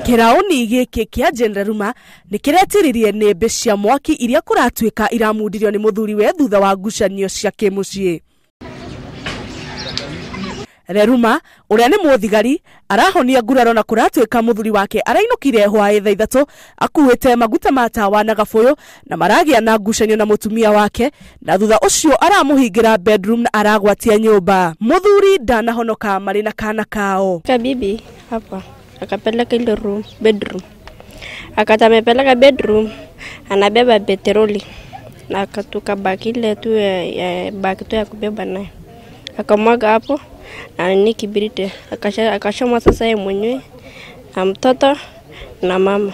Kirauni giki kia Generaruma ni kiretiririe nembe cia mwaki iria kuratuika iramundirio ni muthuriwe thutha wa ngucanio cia kimucii. Reruma uria ni muthigari arahonia nguraro na kuratuika muthuri wake arainukire hwae thaa 3 akuite maguta ma tawa na gafuyo na maragia na ngucanio na mutumia wake, na thutha ucio aramuhingira bedroom na aragwatia nyumba. Muthuri ndanahonoka mari na kana kao. Kabibi hapa akapeleka ile bedroom, akatamepeleka bedroom, anabeba petroli na akatuka baki ile tu baki tu ya kubeba naye, akamwaga hapo na ni kibiriti, akashoma sasa yeye mwenyewe na mtoto na mama.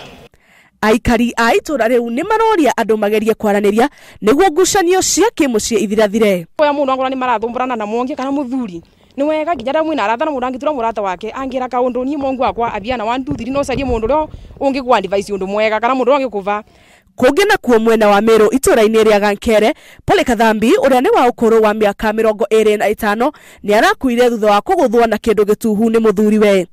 Aikari a itura riu ni maroria andu magerie kwaraniria niguo ngucanio cia kimucii ithirathire. Oya mundu angora ni marathumburana na mongi kana muthuri ni wega kijana mwina arathana mundu angitura murata wake angira kaundu ni mongu akwa abiana 1 2 3 no carie mundu ro ungi kwa advice undu mwega kana mundu wangi kuva kungi na kuo mwena wa Meru itura-ini ria Gankere. Pole Kathambi uria ni wa ukuru wa miaka 25 ni arakuire thutha wa kuguthwo na kindu gituhu ni muthuriwe.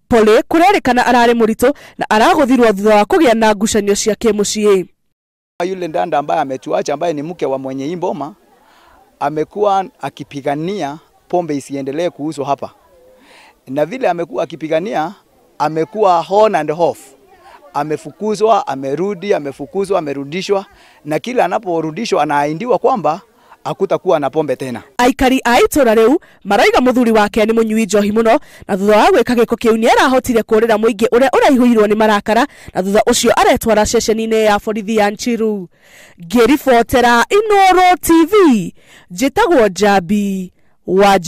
Pole kurerikana arari murito na araguthirwo thutha wa kugia na ngucanio cia kimucii. Yule ndanda ambaye ametuacha ambaye ni mke wa mwenye imboma amekuwa akipigania pombe isiendelee kuuzwa hapa, na vile amekuwa akipigania amekuwa on and off, amefukuzwa, amerudi, amefukuzwa, amerudishwa, na kila anaporudishwa anaaindiwa kwamba hakutakuwa na pombe tena. Aikari a itura riu maraiga muthuri wake ni munyui njohi muno, na thutha wa gwika giko kiu ni arahotire kurira muingi uria uraihuirwo ni marakara, na thutha ucio aretwara ceceni-ini ya borithi ya Nchiru. Ngiribotera Inooro TV, njitagwo Njambi wa